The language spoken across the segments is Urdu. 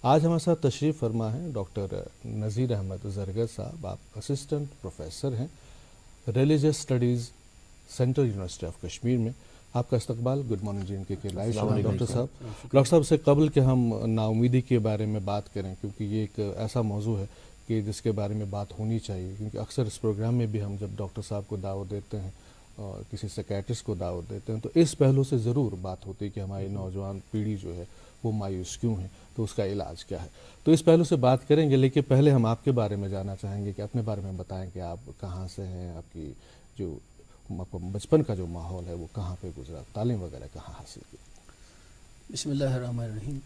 آج ہمارے ساتھ تشریف فرما ہے ڈاکٹر نذیر احمد زرگر صاحب. آپ اسسٹنٹ پروفیسر ہیں religious studies central university of Kashmir میں. آپ کا استقبال. گڈ مارننگ جی. ان کے لائیو شو میں ڈاکٹر صاحب. ڈاکٹر صاحب سے قبل کہ ہم نا امیدی کے بارے میں بات کریں، کیونکہ یہ ایک ایسا موضوع ہے کہ جس کے بارے میں بات ہونی چاہیے، کیونکہ اکثر اس پروگرام میں بھی ہم جب ڈاکٹر صاحب کو دعوت دیتے ہیں اور کسی سیکیٹرسٹ کو دعوت دیتے ہیں تو اس پہلو سے ضرور بات ہوتی ہے کہ ہماری نوجوان پیڑھی جو ہے وہ مایوس کیوں ہے، تو اس کا علاج کیا ہے. تو اس پہلو سے بات کریں گے، لیکن پہلے ہم آپ کے بارے میں جاننا چاہیں گے کہ اپنے بارے میں بتائیں کہ آپ کہاں سے ہیں، آپ کی جو بچپن کا جو ماحول ہے وہ کہاں پہ گزرا، تعلیم وغیرہ کہاں حاصل کی. بسم اللہ الرحمن الرحیم.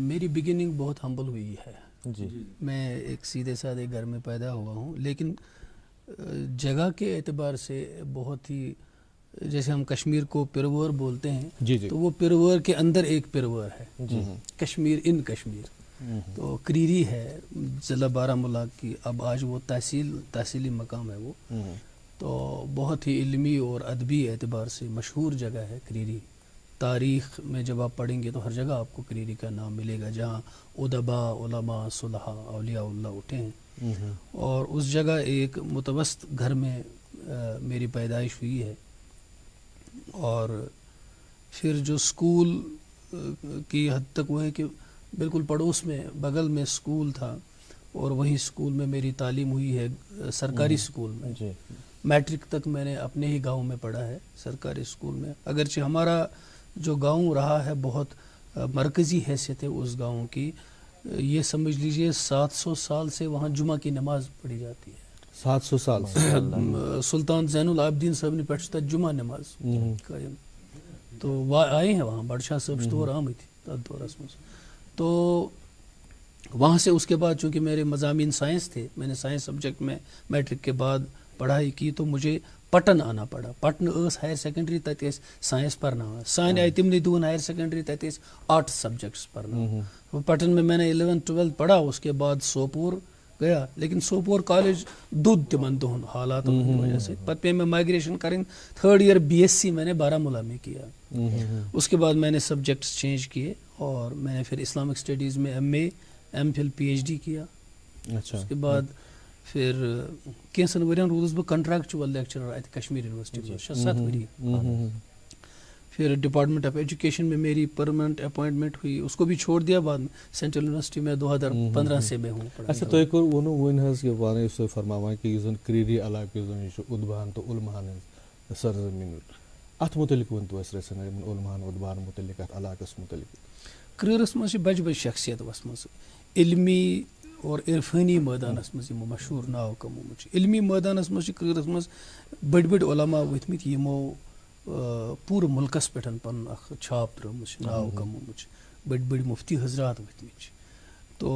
میری بگننگ بہت ہمبل ہوئی ہے. جی. میں ایک سیدھے سادے گھر میں پیدا ہوا ہوں، لیکن جگہ کے اعتبار سے بہت ہی، جیسے ہم کشمیر کو پرور بولتے ہیں، جی جی. تو وہ پرور کے اندر ایک پرور ہے. جی. کشمیر ان کشمیر. تو کریری ہے ضلع بارہمولہ کی، اب آج وہ تحصیلی مقام ہے وہ. تو بہت ہی علمی اور ادبی اعتبار سے مشہور جگہ ہے کریری. تاریخ میں جب آپ پڑھیں گے تو ہر جگہ آپ کو کریری کا نام ملے گا، جہاں ادباء، علماء، صلحاء، اولیاء اللہ اٹھے ہیں. اور اس جگہ ایک متوسط گھر میں میری پیدائش ہوئی ہے. اور پھر جو اسکول کی حد تک وہ ہے کہ بالکل پڑوس میں بغل میں اسکول تھا، اور وہیں اسکول میں میری تعلیم ہوئی ہے، سرکاری اسکول میں. میٹرک تک میں نے اپنے ہی گاؤں میں پڑھا ہے، سرکاری اسکول میں. اگرچہ ہمارا جو گاؤں رہا ہے بہت مرکزی حیثیت ہے اس گاؤں کی. یہ سمجھ لیجئے 700 سال سے وہاں جمعہ کی نماز پڑھی جاتی ہے. 700 سال سلطان زین العابدین صاحب نے پڑھ جمعہ نماز قائم. تو وہ آئے ہیں وہاں، بادشاہ صاحب تور آمت تھے دورس میں. تو وہاں سے اس کے بعد چونکہ میرے مضامین سائنس تھے، میں نے سائنس سبجیکٹ میں میٹرک کے بعد پڑھائی کی، تو مجھے پٹن آنا پڑا. پٹن ہائر سیکنڈری، تتہ سائنس پرنا. سان آئی تمنے دون ہائر سیکنڈری، تتہ آرٹس سبجیکٹس پرنا. پٹن میں نے 11th 12th پڑھا. اس کے بعد سوپور گیا، لیکن سوپور کالج دودھ تمن دہن حالاتوں کی وجہ سے. پتہ پہ میں مائگریشن کریں. 3rd ایئر BSc میں نے بارہمولہ میں کیا. اس کے بعد میں نے سبجیکٹس چینج کیے، اور میں نے پھر اسلامک اسٹڈیز میں MA MPhil PhD کیا. اس کے بعد پھر کینسن ورین روزس بہ کنٹریکچوئل لیکچرر ات کشمیر یونیورسٹی میں 6-7 ؤری. پھر ڈپارٹمنٹ آف ایجوکیشن میں میری پرماننٹ اپوائنٹمنٹ ہوئی، اس کو بھی چھوڑ دیا. بعد میں سینٹرل یونیورسٹی میں 2015 سے میں ہوں. اچھا تُہۍ ووٚنوٕ وۄنۍ حظ کہِ وَنٲیِو تُہۍ فرماوان کہِ یُس زَن کریری علاقہٕ یُس زَن یہِ چھُ اُدبہن تہٕ اُلمہن ہٕنٛز سرزمین، اَتھ متعلق ؤنۍتو اَسہِ رژھِ ہنا اُلمہن اُدبہن متعلق، اَتھ علاقس متعلق. کرٲرس منٛز چھِ بجہِ بجہِ شخصیت وسمٕژ، علمی اور عرفٲنی مٲدانس منٛز یِمو مشہوٗر ناو کمومُت چھُ. علمی مٲدانس منٛز چھِ کرٲرس منٛز بٔڑۍ بٔڑۍ علما ؤتھمٕتۍ یِمو پوٗرٕ مُلکس پٮ۪ٹھ پنُن اکھ چھاپ ترٲومٕژ چھِ، ناو کمومُت چھُ. بٔڑۍ بٔڑۍ مُفتی حضرات ؤتھمٕتۍ چھِ. تو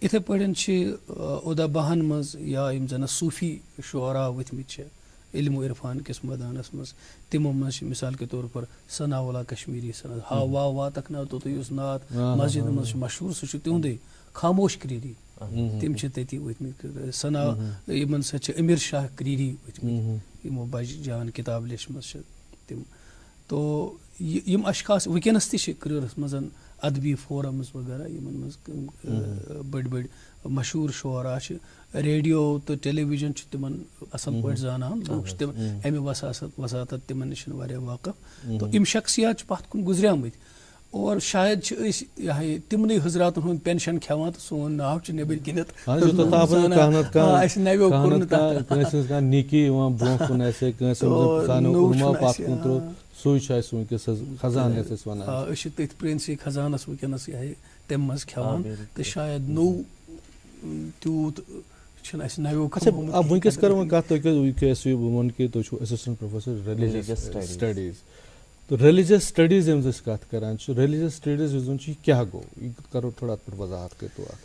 یِتھے پٲٹھۍ چھِ اُدباہن منٛز یا یِم زن صوٗفی شعرا ؤتھمٕتۍ چھِ علم و عرفان کِس مٲدانس منٛز. تِمو منٛز چھِ مثال کے طور پر ثنا اللہ کشمیری ثنا ہا وا واتک ناو تو یُس نعت مسجدن منٛز چھُ مشہوٗر سُہ چھُ تِہُنٛدُے. خاموش کریری تِم چھِ تٔتی ؤتھمٕتۍ. ثنا یِمن سۭتۍ چھِ امیر شاہ کریری ؤتھمٕتۍ، یِمو بجہِ جان کِتاب لیچھمٕژ چھِ تِم. تو یِم اشخاص وٕنکیٚنس تہِ چھِ کرٲرس منٛز ادبی فورمز وغیرہ یِمن منٛز بٔڑۍ بٔڑۍ مشہوٗر شعرا چھِ. ریڈیو تہٕ ٹیلی ویژن چھِ تِمن اصل پٲٹھۍ زانان، لوٗکھ چھِ تِم امہِ وساطت تِمن نِش واریاہ واقف. تو یِم شخصیات چھِ پتھ کُن گُزریمٕتۍ، اور شاید چھِ أسۍ یِہے تِمنٕے حضراتن ہُنٛد پینشن کھٮ۪وان تہٕ سون ناو چھُ نیبٕرۍ کِنٮ۪تھ اَسہِ نویو کوٚر نہٕ تتھ. أسۍ چھِ تٔتھۍ پرٲنسٕے خزانس وٕنکیٚنس یِہے تمہِ منٛز کھٮ۪وان، تہٕ شاید نوٚو تیوٗت چھُنہٕ اَسہِ نویو. اب وٕنکیٚس کرو وۄنۍ کتھ، تُہۍ ووٚن کہِ تُہۍ چھِو اسسٹنٹ پروفیسر ریلیجس سٹڈیٖز. تو ریلیجس سٹڈیٖز ییٚمہِ أسۍ کتھ کران چھِ، ریلیجس سٹڈیٖز یُس زن چھُ یہِ کیٛاہ گوٚو؟ یہِ کرو تھوڑا اتھ پٮ۪ٹھ وضاحت کٔرتو اکھ.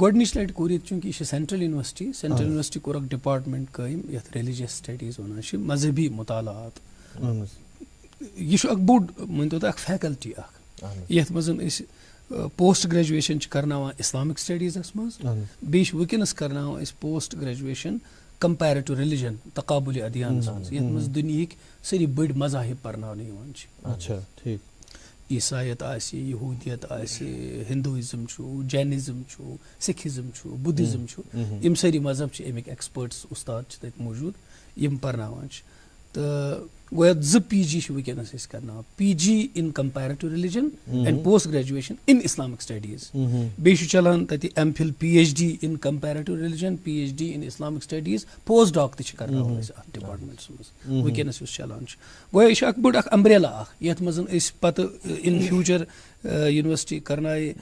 گۄڈنِچ لٹہِ کوٚر ییٚتہِ، چوٗنٛکہِ یہِ چھِ سینٹرل یونیورسٹی، سینٹرل یونیورسٹی کوٚر اکھ ڈپارٹمنٹ قٲیِم یتھ ریلیجس سٹڈیٖز ونان چھِ، مذہبی مطالعات. یہِ چھُ اکھ بوٚڑ مٲنۍتو تُہۍ اکھ فیکلٹی اکھ، یتھ منٛز أسۍ پوسٹ گریجویشن چھِ کرناوان اسلامک سٹڈیٖزس منٛز. بیٚیہِ چھِ وٕنکیٚنس کرناوان أسۍ پوسٹ گریجویشن کمپیریٹو ریلِجن تقابُلِ ادیانس منٛز، یتھ منٛز دُنیہٕکۍ سٲری بٔڑۍ مذاہب پرناونہٕ یِوان چھِ. اچھا ٹھیٖک. عیسائیت آسہِ یہوٗدیت آسہِ ہِندوٗیزم چھُ جینِزم چھُ سِکھِزم چھُ بُدھِزم چھُ یِم سٲری مذہب چھِ اَمِکۍ ایٚکسپٲرٹٕس اُستاد چھِ تَتہِ موٗجوٗد یِم پرناوان چھِ تہٕ گویا 2 PG چھِ وٕنکیٚنَس أسۍ کرناوان PG in comparative religion and post graduation in Islamic studies بیٚیہِ چھُ چلان تَتہِ MPhil PhD in comparative religion PhD in Islamic studies post doc تہِ چھِ کرناوان أسۍ اَتھ ڈِپاٹمنٹَس منٛز وٕنکیٚنَس یُس چلان چھُ گویا یہِ چھُ اکھ بٔڑ اکھ امبریلا اکھ یَتھ منٛز أسۍ پتہٕ اِن فیوٗچر یونیورسٹی کرنایہِ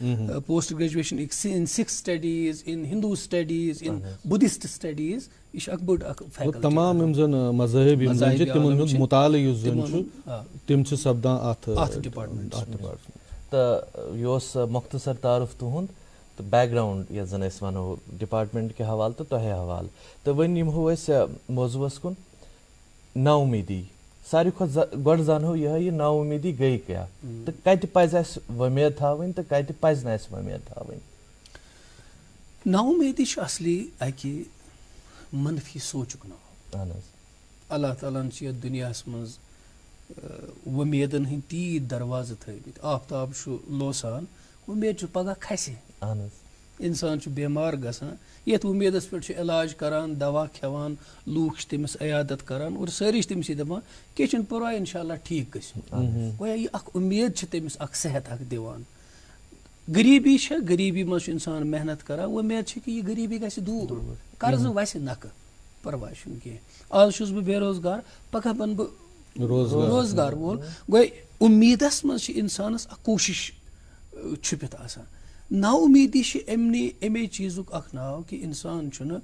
پوسٹ گریجویشن اِن سِکھ سٹڈیٖز اِن ہِندوٗ سٹڈیٖز اِن بُدھِسٹ سٹڈیٖز یہِ چھِ اکھ بٔڑ اکھ تمام یِم زن مذاہب یِم زن چھِ تِمن ہُنٛد مُطالعہٕ یُس زن چھُ تِم چھِ سپدان اتھ ڈپارٹمنٹ. تہٕ یہِ اوس مۄختصر تعارُف تُہُنٛد تہٕ بیک گراوُنٛڈ یَتھ زن أسۍ وَنو ڈپارٹمنٹ کہِ حوالہٕ تہٕ تۄہہِ حوالہٕ تہٕ وۄنۍ یِمو أسۍ موضوٗعس کُن نا اُمیٖدی ساروی کھۄتہٕ گۄڈٕ زانہو یِہے یہِ نا اُمیٖدی گٔے کیٛاہ تہٕ کتہِ پزِ اسہِ وۄمید تھاوٕنۍ تہٕ کتہِ پزِ نہٕ اسہِ وۄمید تھاوٕنۍ. نا اُمیٖدی چھُ اصلی اکہِ منفی سونٛچُک ناو. اہن حظ. اللہ تعالیٰ ہن چھِ یتھ دُنیاہس منٛز وۄمیدن ہٕنٛدۍ تیٖتۍ دروازٕ تھٲومٕتۍ آفتاب چھُ لوسان وۄمید چھُ پگہہ کھسہِ اہن حظ. انسان چھُ بٮ۪مار گژھان یتھ وۄمیدس پٮ۪ٹھ چھُ علاج کران دوا کھٮ۪وان لوٗکھ چھِ تٔمِس عیادت کران اور سٲری چھِ تٔمسٕے دپان کینٛہہ چھُنہٕ پرواے انشاء اللہ ٹھیٖک گژھِ گویا یہِ اکھ اُمید چھِ تٔمِس اکھ صحت اکھ دِوان. غریٖبی چھےٚ غریٖبی منٛز چھُ انسان محنت کران وۄمید چھِ کہِ یہِ غریٖبی گژھِ دوٗر قرضہٕ وسہِ نکھٕ پرواے چھُنہٕ کینٛہہ آز چھُس بہٕ بے روزگار پگہہ بنہٕ بہٕ روزگار وول گویا اُمیٖدس منٛز چھِ انسانس اکھ کوٗشش چھُپِتھ آسان. نا اُمیٖدی چھِ اَمے چیٖزُک اکھ ناو کہِ انسان چھُنہٕ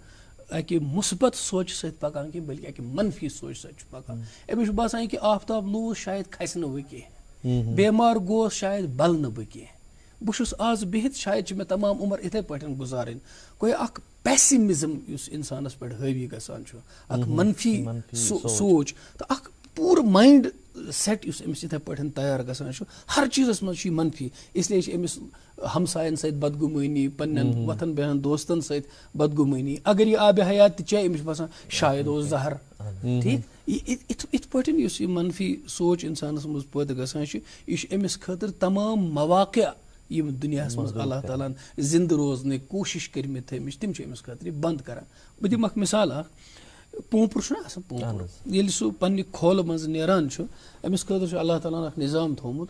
اکہِ مُثبت سونٛچہِ سۭتۍ پکان کینٛہہ بٔلکہِ اکہِ منفی سونٛچہِ سۭتۍ چھُ پکان. أمِس چھُ باسان کہِ آفتاب لوٗس شاید کھسہِ نہٕ وۄنۍ کینٛہہ بٮ۪مار گوس شاید بلہٕ نہٕ بہٕ کینٛہہ بہٕ چھُس آز بِہِتھ شاید چھِ مےٚ تمام عمر یِتھے پٲٹھۍ گُزارٕنۍ گویا اکھ پیسِمزم یُس انسانس پٮ۪ٹھ حٲوی گژھان چھُ اکھ منفی سونٛچ تہٕ اکھ پوٗرٕ مایِنڈ سیٹ یُس أمِس یِتھے پٲٹھۍ تیار گژھان چھُ ہر چیٖزس منٛز چھُ یہِ منفی اسلیے چھِ أمِس ہمساین سۭتۍ بدگُمٲنی پننٮ۪ن وۄتھن بیٚہن دوستن سۭتۍ بدگُمٲنی اگر یہِ آبِ حیات تہِ چیٚیہِ أمِس چھُ باسان شاید اوس زہر ٹھیٖک یِتھ پٲٹھۍ یُس یہِ منفی سونٛچ انسانس منٛز پٲدٕ گژھان چھُ یہِ چھُ أمِس خٲطرٕ تمام مواقع یِم دُنیاہس منٛز اللہ تعالیٰ ہن زندٕ روزنٕکۍ کوٗشش کٔرمٕتۍ تھٲومٕتۍ چھِ تِم چھِ أمِس خٲطرٕ بنٛد کران. بہٕ دِمہٕ اکھ مثال اکھ پوٗنٛپُر چھُنہ آسان پوٗنٛپُر ییٚلہِ سُہ پننہِ کھولہٕ منٛز نیران چھُ أمِس خٲطرٕ چھُ اللہ تعالیٰ ہن اکھ نظام تھوٚومُت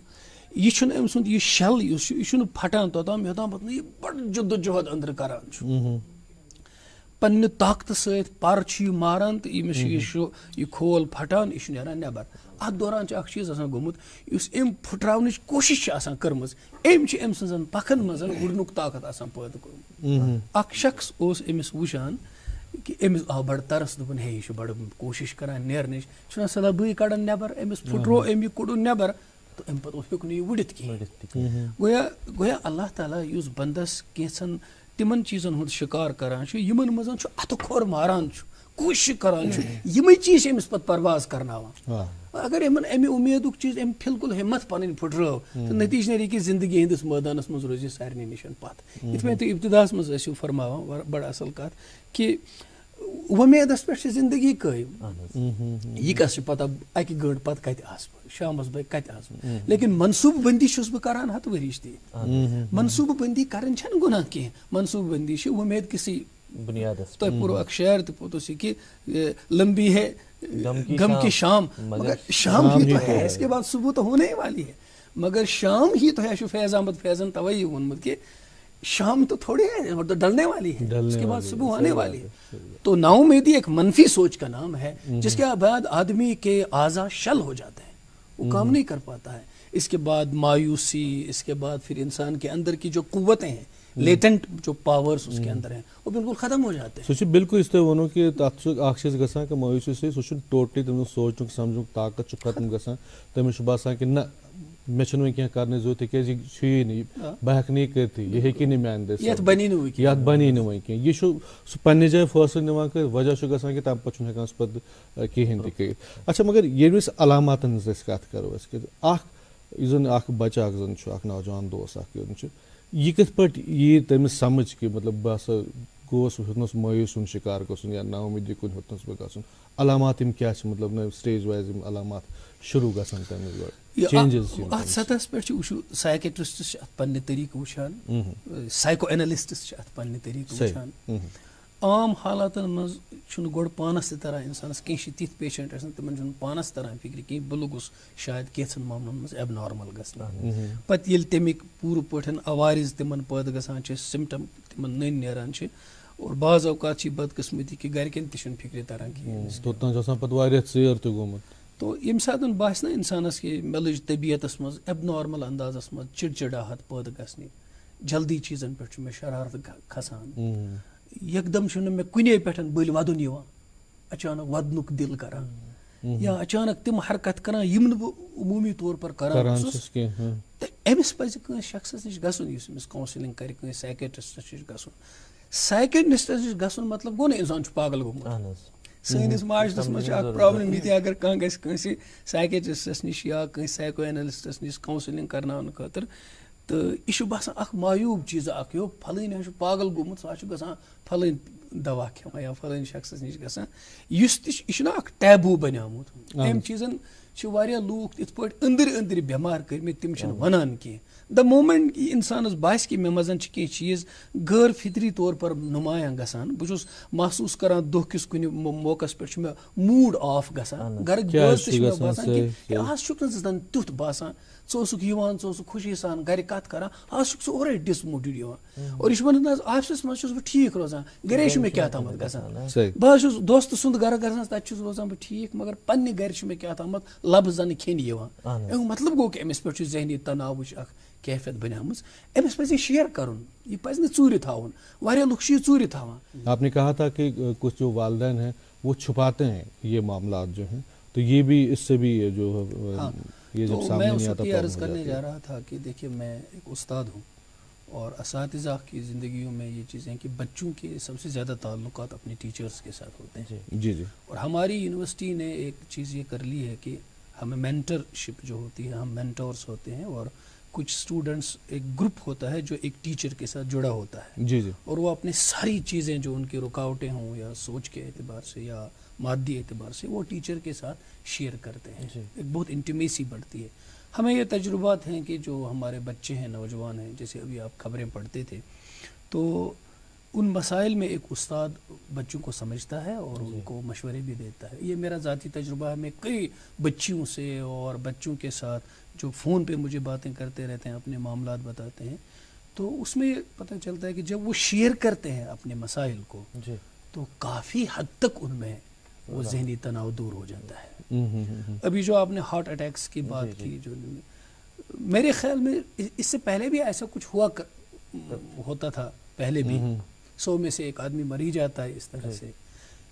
یہِ چھُنہٕ أمۍ سُنٛد یہِ شل یُس چھُ یہِ چھُنہٕ پھٹان توٚتام یوٚتام نہٕ یہِ بڑٕ جدوجہد أنٛدرٕ کران چھُ پننہِ طاقتہٕ سۭتۍ پر چھُ یہِ ماران تہٕ أمِس چھُ یہِ کھول پھٹان یہِ چھُ نیران نٮ۪بر. اتھ دوران چھُ اکھ چیٖز آسان گوٚمُت یُس أمۍ پھٕٹراونٕچ کوٗشش چھِ آسان کٔرمٕژ أمۍ چھِ أمۍ سٕنٛزن پکھن منٛز وُڈنُک طاقت آسان پٲدٕ کوٚرمُت. اکھ شخص اوس أمِس وٕچھان کہِ أمِس آو بڑٕ ترس دوٚپُن ہے یہِ چھُ بڑٕ کوٗشش کران نیرنٕچ چھُنہ صلح بٕے کڑان نٮ۪بر أمِس پھٕٹرو أمۍ یہِ کوٚڑُن نٮ۪بر تہٕ اَمہِ پتہٕ ہیوٚک نہٕ یہِ وُڈِتھ کِہینۍ. گویا اللہ تعالیٰ یُس بنٛدس کینٛژھن تِمن چیٖزن ہُنٛد شِکار کران چھُ یِمن منٛز چھُ اتھٕ کھور ماران چھُ کوٗشش کران چھُ یِمے چیٖز چھِ أمِس پتہٕ پرواز کرناوان. اگر یِمن امہِ اُمیدُک چیٖز أمۍ بِلکُل ہِمت پنٕنۍ پھٕٹرٲو تہٕ نتیٖجہٕ نیرِ کہِ زندگی ہٕنٛدِس مٲدانس منٛز روزِ سارنٕے نِش پتھ. یِتھ پٲٹھۍ تُہۍ ابتداہس منٛز ٲسِو فرماوان بڑٕ اصل کتھ کہِ وۄمیدس پٮ۪ٹھ چھِ زندگی قٲیِم یہِ کس چھِ پتہ اکہِ گٲنٛٹہٕ پتہٕ کتہِ آسہٕ بہٕ شامس بٲگۍ کتہِ آسہٕ بہٕ لیکن منصوٗبہٕ بنٛدی چھُس بہٕ کران ہتہٕ ؤرِش تہِ. منصوٗبہٕ بنٛدی کرٕنۍ چھنہٕ گُناہ کینٛہہ منصوٗبہٕ بنٛدی چھِ وۄمید کِسٕے تۄہہِ پوٚرُو اکھ شعر تہِ پوٚتُس یہِ کہِ لمبی ہے غم کی شام مگر شام ہی تو ہے اس کے بعد صبح تو ہونے ہی والی ہے مگر شام ہی تو ہے چھُ فیض احمد فیضن توے یہِ ووٚنمُت کہِ شام تو تھوڑی ہے تو ڈلنے والی ہے اس کے بعد صبح آنے والی ہے. تو نا امیدی ایک منفی سوچ کا نام ہے جس کے بعد آدمی کے اعضاء شل ہو جاتے ہیں وہ کام نہیں کر پاتا ہے. اس کے بعد مایوسی اس کے بعد پھر انسان کے اندر کی جو قوتیں ہیں لیٹنٹ جو پاورس اس کے اندر ہیں وہ بالکل ختم ہو جاتے ہیں. سُہ چھُ بالکل یُس تۄہہِ ووٚنوُ کہِ تَتھ چھُ اکھ چیٖز گژھان کہِ مایوٗسی سۭتۍ سُہ چھُنہٕ ٹوٹلی تٔمِس سونٛچنُک سمجنُک طاقت چھُ ختم گژھان تٔمِس چھُ باسان کہِ نہ مےٚ چھُنہٕ وۄنۍ کینٛہہ کرنٕچ ضروٗرت تِکیازِ یہِ چھُیی نہٕ بہٕ ہٮ۪کہٕ نہٕ یہِ کٔرتھٕے یہِ ہیٚکہِ نہٕ میانہِ دٔسۍ یتھ بنی نہٕ وۄنۍ کینٛہہ یہِ چھُ سُہ پننہِ جایہِ فٲصلہٕ نِوان کٔرِتھ وجہ چھُ گژھان کہِ تمہِ پتہٕ چھُنہٕ ہٮ۪کان سُہ پتہٕ کہیٖنۍ تہِ کٔرِتھ. اچھا مگر ییٚلہِ أسۍ علاماتن ہٕنٛز أسۍ کتھ کرو أسۍ کہِ اکھ یُس زن اکھ بچہِ اکھ زن چھُ اکھ نوجوان دوس اکھ یُن چھُ یہِ کِتھ پٲٹھۍ یی تٔمِس سمجھ کہِ مطلب بہٕ ہسا گوٚوُس ہیوٚتنس مایوٗس ہُنٛد شِکار گژھُن یا نا اُمیٖدی کُن ہیوٚتنس بہٕ گژھُن علامات یِم کیٛاہ چھِ مطلب نہ سٹیج وایز یِم علامات شروٗع گژھان تَمہِ گۄڈٕ. changes ات سطحس پہ وچھو سائکیٹرسٹس پنہ طریقہ وچھان سائیکو اینلسٹس پنہ طریقہ وچھان عام حالاتن مز چھُنہٕ گۄڈٕ پانس تہِ تران انسانس کینٛہہ چھِ تِتھۍ پیشنٹ آسان تِمن چھُنہٕ پانس تران فکرِ کینٛہہ بہٕ لوٚگُس شاید کینٛژھن معاملن منٛز ایب نارمل گژھنہٕ پتہٕ ییٚلہِ تمیِکۍ پوٗرٕ پٲٹھۍ عوارض تِمن پٲدٕ گژھان چھِ سمٹم تِمن نٔنۍ نیران چھِ اور بعض اوقات چھِ بدقسمتی کہِ گرِکٮ۪ن تہِ چھُنہٕ فکرِ تران کِہیٖنۍ تو ییٚمہِ ساتہٕ باسہِ نا اِنسانس کہِ مےٚ لٔج طبیعتس منٛز ایب نارمل اندازس منٛز چِڑچِڑاہٹ پٲدٕ گژھنہِ جلدی چیٖزن پٮ۪ٹھ چھُ مےٚ شرارت کھسان یکدم چھُنہٕ مےٚ کُنے پٮ۪ٹھ بٔلۍ ودُن یِوان اچانک ودنُک دل کران یا اچانک تِم حرکت کران یِم نہٕ بہٕ عموٗمی طور پر کران اوسُس تہٕ أمِس پزِ کٲنٛسہِ شخصس نِش گژھُن یُس أمِس کاونسلنگ کرِ کٲنٛسہِ سایکیٹرسٹس نِش گژھُن سایکیٹرسٹس نِش گژھُن مطلب گوٚو نہٕ انسان چھُ پاگل گوٚمُت سٲنِس معاشرس منٛز چھِ اکھ پرابلم یہِ تہِ اگر کانٛہہ گژھِ کٲنٛسہِ سایکیٹرسٹس نِش یا کٲنٛسہِ سایکو اینلسٹس نِش کاونسلنگ کرناونہٕ خٲطرٕ تہٕ یہِ چھُ باسان اکھ مایوٗب چیٖزا اکھ یو پھلٲنۍ حظ چھُ پاگل گوٚمُت سُہ حظ چھُ گژھان پھلٲنۍ دوا کھٮ۪وان یا پھلٲنۍ شخصس نِش گژھان یُس تہِ یہِ چھُنہ اکھ ٹیبوٗ بنیومُت أمۍ چیٖزن چھِ واریاہ لوٗکھ یِتھ پٲٹھۍ أنٛدٕرۍ أنٛدٕرۍ بٮ۪مار کٔرمٕتۍ تِم چھِنہٕ وَنان کینٛہہ د مومنٹ یہِ اِنسانس باسہِ کہِ مےٚ منٛز چھِ کینٛہہ چیٖز غٲر فطری طور پر نُمایاں گژھان بہٕ چھُس محسوٗس کران دۄہ کِس کُنہِ موقعس پٮ۪ٹھ چھُ مےٚ موٗڈ آف گژھان گرٕکۍ بٲژ تہِ چھِ مےٚ باسان کہِ آز چھُکھ نہٕ ژٕ زن تیُتھ باسان ژٕ اوسُکھ یِوان ژٕ اوسُکھ خوشی سان گرِ کتھ کران آز چھُکھ ژٕ اورے ڈِسموٹِڈ یِوان اور یہِ چھُ ونان حظ آفسس منٛز چھُس بہٕ ٹھیٖک روزان گرے چھُ مےٚ کیٛاہ تامتھ گژھان بہٕ حظ چھُس دوستہٕ سُنٛد گرٕ گژھان تتہِ چھُس روزان بہٕ ٹھیٖک مگر پننہِ گرِ چھُ مےٚ کیٛاہ تامتھ لبہٕ زنہٕ کھٮ۪نہِ یِوان امیُک مطلب گوٚو کہِ أمِس پٮ۪ٹھ چھُ ذہنی تناوٕچ اکھ کیفیت بنیمٕژ أمِس پزِ یہِ شیر کرُن یہِ پزِ نہٕ ژوٗرِ تھاوُن واریاہ لُکھ چھِ یہِ ژوٗرِ تھاوان آپ نے کہا تھا کہ کچھ جو والدین ہیں وہ چھپاتے ہیں یہ معاملات جو ہیں تو یہ بھی اس سے بھی جو یہ جب سامنے نہیں آتا میں عرض کرنے جا رہا تھا کہ دیکھیے میں ایک استاد ہوں اور اساتذہ کی زندگیوں میں یہ چیزیں کہ بچوں کے سب سے زیادہ تعلقات اپنے ٹیچرز کے ساتھ ہوتے ہیں جی جی اور ہماری یونیورسٹی نے ایک چیز یہ کر لی ہے کہ ہمیں مینٹر شپ جو ہوتی ہے ہم مینٹورس ہوتے ہیں اور کچھ اسٹوڈنٹس ایک گروپ ہوتا ہے جو ایک ٹیچر کے ساتھ جڑا ہوتا ہے جی جی اور وہ اپنی ساری چیزیں جو ان کی رکاوٹیں ہوں یا سوچ کے اعتبار سے یا مادی اعتبار سے وہ ٹیچر کے ساتھ شیئر کرتے ہیں ایک بہت انٹیمیسی بڑھتی ہے ہمیں یہ تجربات ہیں کہ جو ہمارے بچے ہیں نوجوان ہیں جیسے ابھی آپ خبریں پڑھتے تھے تو ان مسائل میں ایک استاد بچوں کو سمجھتا ہے اور ان کو مشورے بھی دیتا ہے یہ میرا ذاتی تجربہ ہے میں کئی بچیوں سے اور بچوں کے ساتھ جو فون پہ مجھے باتیں کرتے رہتے ہیں اپنے معاملات بتاتے ہیں تو اس میں پتہ چلتا ہے کہ جب وہ شیئر کرتے ہیں اپنے مسائل کو تو کافی حد تک ان میں وہ ذہنی تناؤ دور ہو جاتا ہے ابھی جو آپ نے ہارٹ اٹیکس کی بات کی جو میرے خیال میں اس سے پہلے بھی ایسا کچھ ہوتا تھا پہلے بھی 100 میں سے ایک آدمی مری جاتا ہے اس طرح سے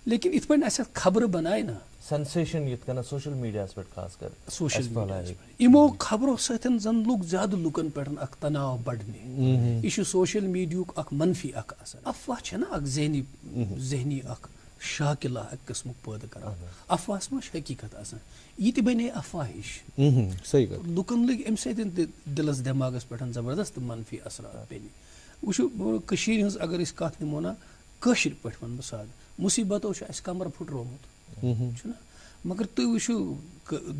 لیکن ات پہ ایسا خبر بنائے نا سنسیشن یت کنا سوشل میڈیا پہ خاص کر سوشل میڈیا خبروں سۭتۍ زن لوگ زیادہ لُکن پہ اکھ تناؤ بڑھنے یہ سوشل میڈیا اکھ منفی اکھ اثر افواہ چھِ نا اکھ ذہنی اکھ شاکلہ اکھ قسم پٲدٕ کران افواہس ما چھِ حقیقت آسان یہ تہِ بنے افواہ ہِش لُکن لٔگۍ امہِ سۭتۍ تہِ دلس دٮ۪ماغس پٮ۪ٹھ زبردست منفی اثرات پیٚنہِ وٕچھو کٔشیٖرِ ہٕنٛز اگر أسۍ کتھ نِمو نا کٲشِر پٲٹھۍ ونہٕ بہٕ سادٕ مُصیبتو چھُ اسہِ کمر پھٕٹرومُت چھُنہ مگر تُہۍ وٕچھِو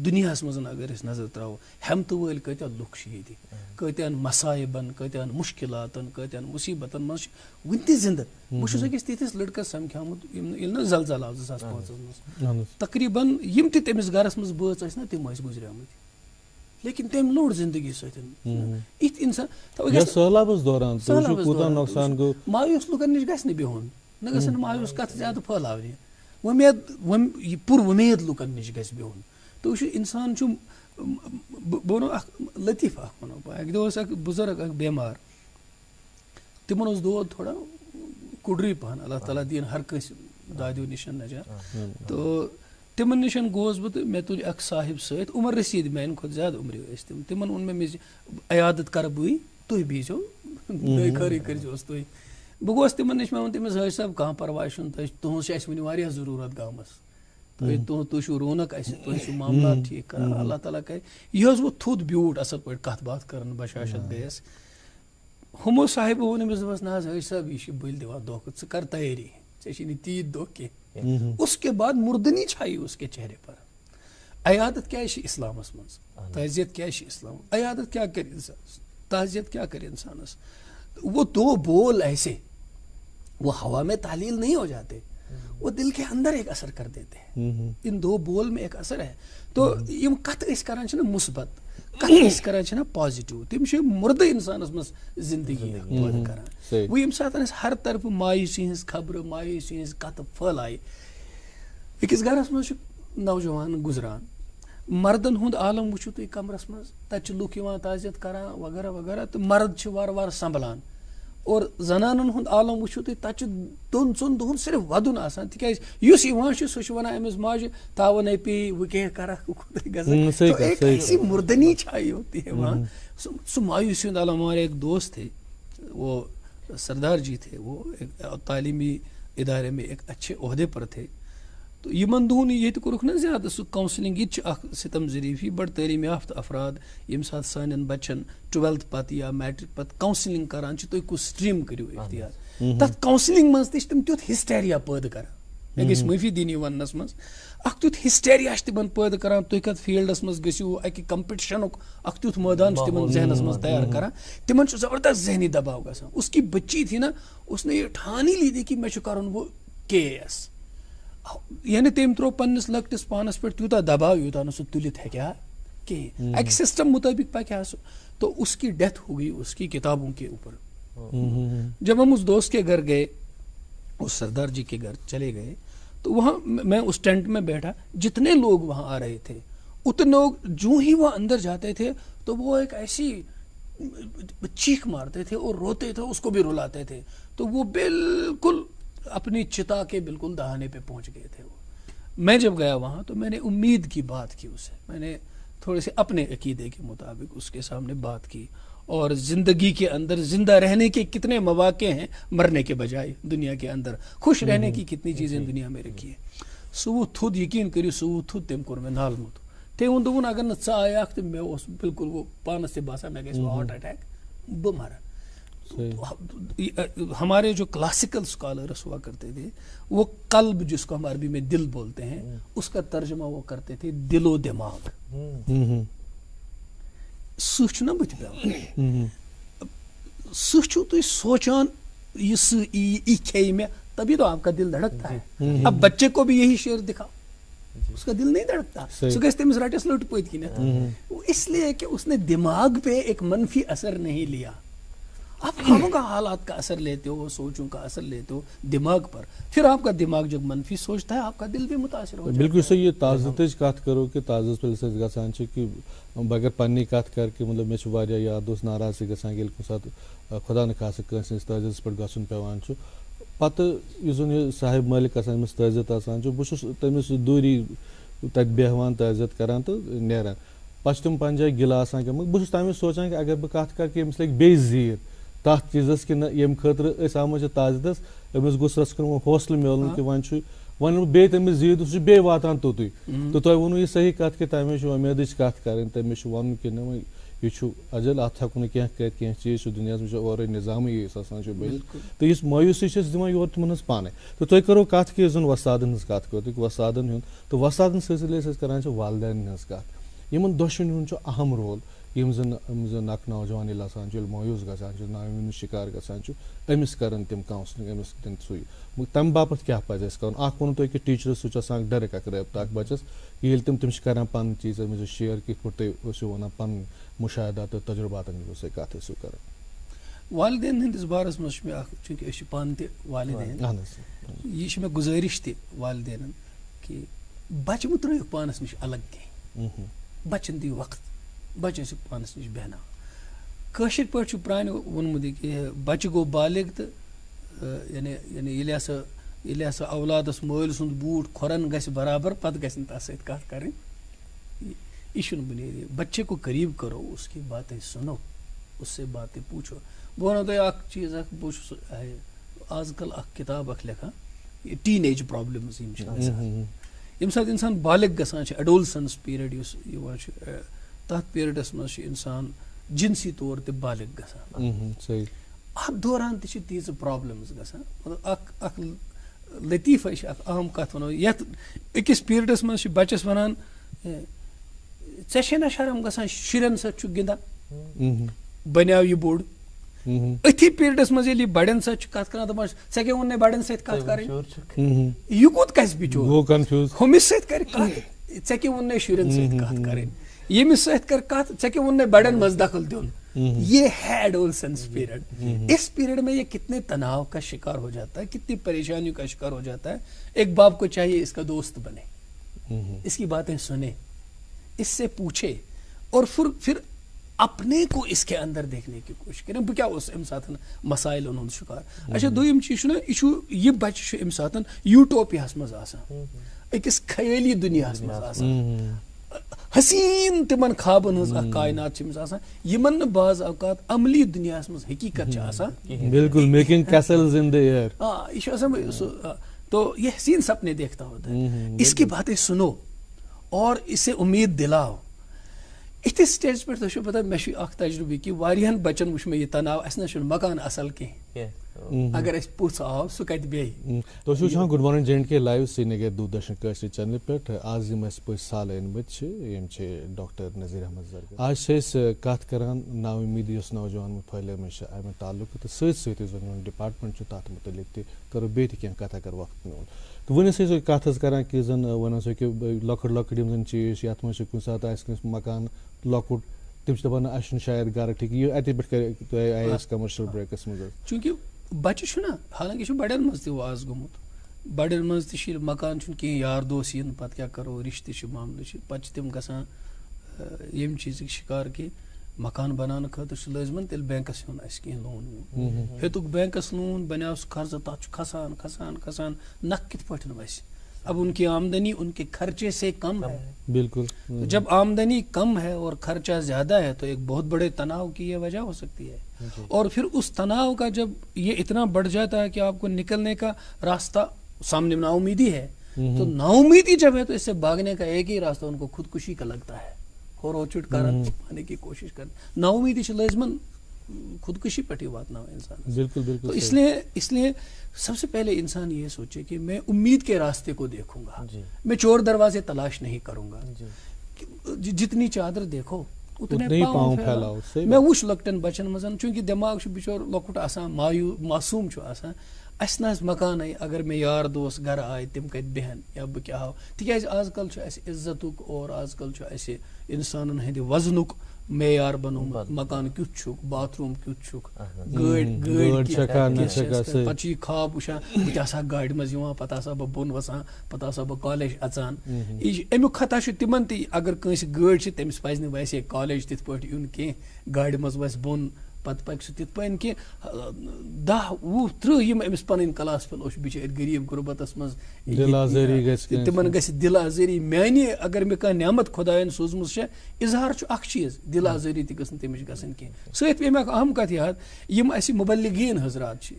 دُنیاہس منٛز اگر أسۍ نظر تراوو ہٮ۪متہٕ وٲلۍ کۭتیاہ لُکھ چھِ ییٚتہِ کۭتیاہن مسایبن کۭتیاہن مُشکلاتن کۭتیاہن مُصیبتن منٛز چھِ وُنہِ تہِ زنٛدٕ بہٕ چھُس أکِس تِتھِس لٔڑکس سمکھیومُت ییٚلہِ نہٕ زلزل آو 2005 منٛز تقریٖبن یِم تہِ تٔمِس گرس منٛز بٲژ ٲسۍ نا تِم ٲسۍ گُزریمٕتۍ لیکن تٔمۍ لوٚڑ زندگی سۭتۍ یِتھ انسان مایوٗس لُکن نِش گژھِ نہٕ بِہُن نہ گژھن مایوٗس کتھ زیادٕ پھٔہلاونہِ پُر وُمید لُکن نِش گژھِ بِہُن تہٕ وٕچھِو انسان چھُ بہٕ ونو اکھ لطیٖف اکھ ونو بہٕ اکہِ دۄہ اوس اکھ بُزرگ اکھ بٮ۪مار تِمن اوس دود تھوڑا کُڈرٕے پہن اللہ تعالیٰ دِیِن ہر کٲنٛسہِ دادیو نِش نجات تہٕ تِمن نِش گوس بہٕ تہٕ مےٚ تُلۍ اکھ صاحب سۭتۍ عمر رسیٖد میانہِ کھۄتہٕ زیادٕ عمرِ ٲسۍ تِم تِمن ووٚن مےٚ عیادت کرٕ بٕے تُہۍ بِہزیو دۄیہِ خٲرٕے کٔرزیوس تُہۍ بہٕ گوس تِمن نِش مےٚ ووٚن تٔمِس حٲج صٲب کانٛہہ پرواے چھُنہٕ تُہنٛز چھِ اَسہِ وُنہِ واریاہ ضروٗرت گامس تُہۍ چھِو رونق اَسہِ تُہۍ چھِو معاملات ٹھیٖک کران اللہ تعالیٰ کرِ یہِ حظ ووٚتھ تھوٚد بیوٗٹھ اصل پٲٹھۍ کتھ باتھ کران بشاشت گٔیس ہُمو صاحبو ووٚن أمِس دوٚپس نہ حظ حٲج صٲب یہِ چھِ بٔلۍ دِوان دھوکہٕ ژٕ کر تیٲری ژےٚ چھی نہٕ تیٖتۍ دۄہ کینٛہہ اس کے بعد مردنی چھائی اس کے چہرے پر عیادت کیا اسلامس مز تعزیت کیا اسلام عیادت کیا کر انسانس تعزیت کیا کر انسانس وہ دو بول ایسے وہ ہوا میں تعلیل نہیں ہو جاتے وہ دل کے اندر ایک اثر کر دیتے ہیں ان دو بول میں ایک اثر ہے تو یم کت اس کران چھنا مثبت کت اس کران چھنا پازیٹیو تم چھ مردہ انسانس مز زندگی پٲدٕ کران وہ یم ساتن اس ہر طرف مایوسی ہنز خبر مایوسی ہنز کت پھلائے اکس گھرس مز نوجوان گزران مردن ہند عالم وچھو تھی کمرس مز تت لوک تعزیت کران وغیرہ وغیرہ تو مرد وار وار سنبھلان اور زنانن ہند عالم وچھو تھی تت دون ژون دہن صرف ودن آسان تکیاز یس یوان سہ چھ ونان امس ماجہ تاون پی وہ کیا کرکھ گژھان تو ایک ایسی مردنی چھائی ہوتی ہے وہاں سو مایوسی ہند عالم. ہمارے ایک دوست تھے وہ سردار جی تھے وہ ایک تعلیمی ادارے میں ایک اچھے عہدے پر تھے تو یمن دہن یہ کورک نا زیادہ سہ کاؤنسلنگ یہ اخ ستم ظریفی بڑ تعلیم یافتہ افراد یم سات سان بچن 12th پتہ یا میٹرک پتہ کاؤنسلنگ کران تھی کس سٹریم کرو اختیار تر کاؤنسلنگ مز تم تیت ہسٹیریا پٲدٕ کران مے گژھِ معافی دینی وننس مز اخ تیت ہسٹیریا تمن پٲدٕ کران تُہۍ کتھ فیلڈس مز گژھِو اکہ کمپٹیشنک اخ تیت میدان تمن ذہنس مز تیار کران تمن زبردست ذہنی دباؤ گژھان اس کی بچی تھی نا اس نے یہ ٹھان ہی لی تھی کہ مے چھُ کرُن وہ KAS یعنی تم ترو پنس لکٹس پانس پہ تیوتا دباؤ یوتا نا سہ تلت ہیکیا کہیں اکہ سسٹم مطابق پکیا سو تو اس کی ڈیتھ ہو گئی اس کی کتابوں کے اوپر. جب ہم اس دوست کے گھر گئے اس سردار جی کے گھر چلے گئے تو وہاں میں اس ٹینٹ میں بیٹھا جتنے لوگ وہاں آ رہے تھے اتنے لوگ جو ہی وہ اندر جاتے تھے تو وہ ایک ایسی چیخ مارتے تھے اور روتے تھے اس کو بھی رلاتے تھے تو وہ بالکل اپنی چتا کے بالکل دہانے پہ پہنچ گئے تھے. میں جب گیا وہاں تو میں نے امید کی بات کی اسے میں نے تھوڑے سے اپنے عقیدے کے مطابق اس کے سامنے بات کی اور زندگی کے اندر زندہ رہنے کے کتنے مواقع ہیں مرنے کے بجائے دنیا کے اندر خوش رہنے کی کتنی چیزیں دنیا میں رکھی ہیں. سہ وہ تھود یقین کریو سہ وہ تھود تم کور میں نالمت تم وون دون اگر نہ ژ آیاکھ تو مے اوس بالکل وہ پانس سے باسان مے گژھِ ہارٹ اٹیک بہ مرا. ہمارے جو کلاسیکل اسکالرس ہوا کرتے تھے وہ قلب جس کو ہم عربی میں دل بولتے ہیں اس کا ترجمہ وہ کرتے تھے دل و دماغ. سہ چھُ نا بتھ پیوان سہ چھو تھی سوچان یہ سہ ای کھیہِ میں تبھی تو آپ کا دل دھڑکتا ہے. اب بچے کو بھی یہی شعر دکھاؤ اس کا دل نہیں دھڑکتا سہ گژھِ تٔمِس رٹس لٔٹ پٔتۍ کِنیتھ اس لیے کہ اس نے دماغ پہ ایک منفی اثر نہیں لیا. آپ کاموں کا حالات کا اثر لیتے ہو سوچوں کا اثر لیتے ہو دماغ پر پھر آپ کا دماغ جب منفی سوچتا ہے آپ کا دل بھی متاثر ہو جاتا ہے. بالکل صحیح. یہ تعزیتٕچ کتھ کرو کہ تعزیت پہ گژھان چھِ کہ بغیر پننی کتھ کر کہ مطلب مےٚ چھُ واریاہ یاد دوست ناراض چھِ گژھان ییٚلہِ کُنہِ ساتہٕ خۄدا نخواستہ کٲنٛسہِ ہٕنٛدِس تعزیتس پٮ۪ٹھ گژھُن پیٚوان چھُ پتہٕ یُس زن یہِ صاحب مٲلِک آسان ییٚمِس تعزیت آسان چھُ بہٕ چھُس تٔمِس دوٗری تتہِ بیٚہوان تعزیت کران تہٕ نیران پتہٕ چھِ تِم پننہِ جایہِ گِلہٕ آسان گٔمٕتۍ بہٕ چھُس تمہِ وِزِ سونٛچان کہ اگر بہٕ کتھ کرٕ کہ أمِس لگہِ بیٚیہِ زیٖر تتھ چیٖزس کہ نہ ییٚمہِ خٲطرٕ أسۍ آمٕتۍ چھِ تعزیتس أمِس گوٚژھ رژھ کھنٛڈ حوصلہٕ میلُن کہ وۄنۍ چھُ وۄنۍ بیٚیہِ تٔمِس زیٖر سُہ چھُ بیٚیہِ واتان توٚتُے تہٕ تۄہہِ ووٚنوُ یہِ صحیح کتھ کہ تٔمِس چھُ اُمیدٕچ کتھ کرٕنۍ تٔمِس چھُ وَنُن کہ نہ وۄنۍ یہ چھُ اجل اتھ ہٮ۪کو نہٕ کینٛہہ کٔرِتھ کینٛہہ چیٖز چھُ دُنیاہس منٛز چھُ اورَے نظامٕے ییٖژ آسان چھُ بٔرِتھ تہٕ یُس مایوٗسی چھِ أسۍ دِوان یورٕ تِمن ہٕنٛز پانے تہٕ تُہۍ کٔرو کتھ کہ یُس زن وۄستادن ہٕنٛز کتھ کٔر تُہۍ وۄستادن ہُنٛد تہٕ وۄستادن سۭتۍ سۭتۍ أسۍ کران چھِ والدینن ہٕنٛز کتھ یِمن دۄشوٕنی ہُنٛد چھُ اہم رول. یِم زن اکھ نوجوان ییٚلہِ آسان چھُ ییٚلہِ مایوٗس گژھان چھُ ناامیٖدی شِکار گژھان چھُ أمِس کرن تِم کاونسلنگ أمِس دِن سُے تمہِ باپتھ کیٛاہ پزِ اَسہِ کرُن. اکھ ووٚنوُ تۄہہِ کہِ ٹیٖچرس سۭتۍ چھُ آسان ڈایریکٹ اکھ رٲبطہٕ اکھ بچس ییٚلہِ تِم چھِ کران پنٕنۍ چیٖز أمِس چھِ شِیر کِتھ پٲٹھۍ تُہۍ ٲسِو ونان پنٕنۍ مُشاہدات تہٕ تجرباتن ہٕنٛز تُہۍ کتھ ٲسِو کران. والدین ہندس بارس مز مےٚ اکھ چوٗنٛکہِ أسۍ چھِ پانہٕ تہِ والدین یہِ چھِ مےٚ گُزٲرِش تہِ والدینن کہِ بچہِ مہٕ ترٲیِو پانس نِش الگ کینٛہہ بچن دِیِو وقت بچہِ ٲسِو پانس نِش بیٚہناوان. کٲشِر پٲٹھۍ چھُ پرانہِ ووٚنمُت یہِ کہِ بچہِ گوٚو بالغ تہٕ یعنی ییٚلہِ ہسا اولادس مٲلۍ سُنٛد بوٗٹھ کھۄرن گژھِ برابر پتہٕ گژھِ نہٕ تتھ سۭتۍ کتھ کرٕنۍ. یہ چھُنہٕ بُنیٲدی. بچے کو قریب کرو اس کی باتیں سنو اس سے باتیں پوچھو. بہٕ ونو تۄہہِ اکھ چیٖز اکھ بہٕ چھُس آز کل اکھ کِتاب اکھ لیکھان ٹیٖن ایج پرابلمز یِم چھِ آسان ییٚمہِ ساتہٕ انسان بالغ گژھان چھِ ایڈولسنس پیٖریڈ یُس یِوان چھُ تتھ پیٖریڈس منٛز چھُ انسان جنسی طور تہِ بالغ گژھان. اتھ دوران تہِ چھِ تیٖژٕ پرابلمز گژھان. مطلب اکھ لطیفہ چھِ اکھ اہم کتھ ونو یتھ أکِس پیٖریڈس منٛز چھِ بچس ونان ژےٚ چھے نا شرم گژھان شُرٮ۪ن سۭتۍ چھُکھ گِنٛدان بنیٛاو یہِ بوٚڑ أتھی پیٖریڈس منٛز ییٚلہِ یہِ بڑٮ۪ن سۭتۍ چھُ کتھ کران دپان ژےٚ کیٛاہ ووٚننَے بڑٮ۪ن سۭتۍ کتھ کرٕنۍ یہِ کوٚت گژھِ بِچور ہُمِس سۭتۍ کرِ کتھ ژےٚ کیٛاہ ووٚننَے شُرٮ۪ن سۭتۍ کتھ کرٕنۍ ییٚمِس سۭتۍ کر کتھ ژےٚ کیٛاہ ووٚننَے بڑٮ۪ن منٛز دخل دیُن یہ ہے ایڈولسنس پیریڈ اس پیریڈ میں یہ کتنے تناؤ کا شکار ہو جاتا ہے کتنی پریشانیوں کا شکار ہو جاتا ہے ایک باپ کو چاہیے اس کا دوست بنے اس کی باتیں سنے اس سے پوچھے اور پھر اپنے کو اس کے اندر دیکھنے کی کوشش کریں بہ کیا اوس امہِ ساتہٕ مسائلن ہُنٛد شکار اچھا دوٚیِم چیٖز چھُ نا یہِ بچہِ چھُ امہِ ساتہٕ یوٗٹوپیاہس منٛز آسان أکِس خیٲلی دُنیاہس منٛز آسان حسین تمن خوابن ہٕنٛز اکھ کائنات چھِ أمِس آسان یِمن نہٕ بعض اوقات عملی دُنیاہس منٛز حقیقت چھِ آسان بالکل میکنگ کیسلز ان دی ایئر یہ چھُ آسان سُہ تو یہ حسین سپنے دیکھتا ہوتا ہے اس کی باتیں سنو اور اسے امید دلاؤ اتھس سٹیجس پہ تۄہہِ چھو پتہ مےٚ چھُ اکھ تجربہٕ کہِ واریاہن بچن وٕچھ مےٚ یہِ تناو اسہِ نہ چھُنہٕ مکان اصل کینٛہہ اگر اسہِ پوٚژھ آو سُہ کتہِ بیٚیہِ تُہۍ چھِو وٕچھان good morning JNK live Srinagar Doordarshan کٲشرِ چینلہِ پٮ۪ٹھ آز یِم اَسہِ پٔژھۍ سالہٕ أنۍمٕتۍ چھِ یِم چھِ ڈاکٹر نذیٖر احمد زرگر آز چھِ أسۍ کتھ کران نا اُمیٖد یۄس نوجوان پھٔہلیمٕژ چھِ امہِ تعلُق تہٕ سۭتۍ سۭتۍ یُس زن میون ڈپارٹمنٹ چھُ تتھ مُتعلق تہِ کرو بیٚیہِ تہِ کینٛہہ کتھ اگر وقت میون تہٕ وۄنۍ ٲسۍ أسۍ کتھ حظ کران کہِ زن وۄنۍ ٲسۍ کہِ لۄکٕٹۍ لۄکٕٹۍ یِم زن چیٖز چھِ یتھ منٛز چھِ کُنہِ ساتہٕ آسہِ کٲنٛسہِ مکان لۄکُٹ تِم چھِ دپان اَسہِ چھُنہٕ شاید گرٕ ٹھیٖک یہِ اَتے پٮ۪ٹھ کرِ تۄہہِ آیہِ أسۍ کمرشل بریکس منٛز چوٗنٛکہِ بچہِ چھُنہ حالانکہِ چھُ بڑٮ۪ن منٛز تہِ واز گوٚمُت بڑٮ۪ن منٛز تہِ چھِ ییٚلہِ مکان چھُنہٕ کینٛہہ یار دوس یِن پتہٕ کیٛاہ کرو رشتہٕ چھِ معاملہٕ چھِ پتہٕ چھِ تِم گژھان ییٚمہِ چیٖزٕکۍ شکار کہِ مکان بناونہٕ خٲطرٕ چھُ لٲزمن تیٚلہِ بینکس ہیوٚن اَسہِ کینٛہہ لون وون ہیوٚتُکھ بینکس لون بنیٛاو سُہ قرضہٕ تتھ چھُ کھسان کھسان کھسان نکھ کِتھ پٲٹھۍ وسہِ اب ان کی آمدنی ان کے خرچے سے کم ہے بالکل جب آمدنی کم ہے اور خرچہ زیادہ ہے تو ایک بہت بڑے تناؤ کی یہ وجہ ہو سکتی ہے اور پھر اس تناؤ کا جب یہ اتنا بڑھ جاتا ہے کہ آپ کو نکلنے کا راستہ سامنے نا امیدی ہے تو نا امیدی جب ہے تو اس سے بھاگنے کا ایک ہی راستہ ان کو خودکشی کا لگتا ہے اور اوچٹ کرنے کی کوشش کرنا نا امیدی چھ لازمن خودکشی پہ واتناوان انسان بالکل بالکل تو اس لیے سب سے پہلے انسان یہ سوچے کہ میں امید کے راستے کو دیکھوں گا میں چور دروازے تلاش نہیں کروں گا جتنی چادر دیکھو اتنے پاؤں پھیلاؤ میں وچھ لۄکٹٮ۪ن بچن منٛز چوٗنٛکہِ دٮ۪ماغ چھُ بِچور لۄکُٹ آسان معصوٗم چھُ آسان اَسہِ نہ آسہِ مکانٕے اگر مےٚ یار دوس گرٕ آیہِ تِم کتہِ بیٚہن یا بہٕ کیٛاہ ہاو تِکیٛازِ آز کل چھُ اَسہِ عزتُک اور آز کل چھُ اَسہِ انسانن ہٕنٛدِ وزنُک معیار بنومُت مکان کیُتھ چھُکھ باتھ روٗم کیُتھ چھُکھ گٲڑۍ پتہٕ چھُ یہِ خواب وٕچھان بہٕ تہِ آسہٕ ہا گاڑِ منٛز یِوان پتہٕ آسہٕ ہا بہٕ بۄن وسان پتہٕ آسہٕ ہا بہٕ کالیج اژان یہِ چھُ امیُک خطا چھُ تِمن تہِ اگر کٲنٛسہِ گٲڑۍ چھِ تٔمِس پزِ نہٕ ویسے کالیج تِتھ پٲٹھۍ یُن کینٛہہ گاڑِ منٛز وسہِ بۄن پتہٕ پکہِ سُہ تِتھ پٲٹھۍ کہِ 10 20 30 یِم أمِس پنٕنۍ کلاس فیلو چھِ بِچٲرۍ غریٖب غُربتس منٛز تِمن گژھِ دِل آزٲری میانہِ اگر مےٚ کانٛہہ نعمت خۄداین سوٗزمٕژ چھےٚ اظہار چھُ اکھ چیٖز دِل آزٲری تہِ گٔژھ نہٕ تٔمِچ گژھٕنۍ کینٛہہ سۭتۍ پیٚیہِ مےٚ اکھ اہم کتھ یاد یِم اَسہِ مُبلِغیٖن حضرات چھِ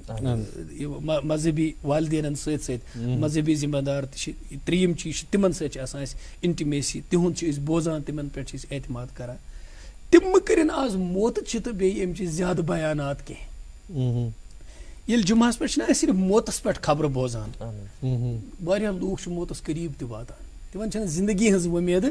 مذہبی والدینن سۭتۍ سۭتۍ مذہبی ذمہ دار تہِ چھِ ترٛیٚیِم چیٖز چھِ تِمن سۭتۍ چھِ آسان اَسہِ انٹِمیسی تِہُنٛد چھِ أسۍ بوزان تِمن پٮ۪ٹھ چھِ أسۍ اعتماد کران تِم مہٕ کٔرِنۍ آز موتچہِ تہٕ بیٚیہِ اَمچہِ زیادٕ بیانات کینٛہہ ییٚلہِ جُمعہس پٮ۪ٹھ چھِنہ أسۍ صرف موتس پٮ۪ٹھ خبرٕ بوزان واریاہ لوٗکھ چھِ موتس قریٖب تہِ واتان تِمن چھنہٕ زندگی ہٕنٛز وۄمیدٕ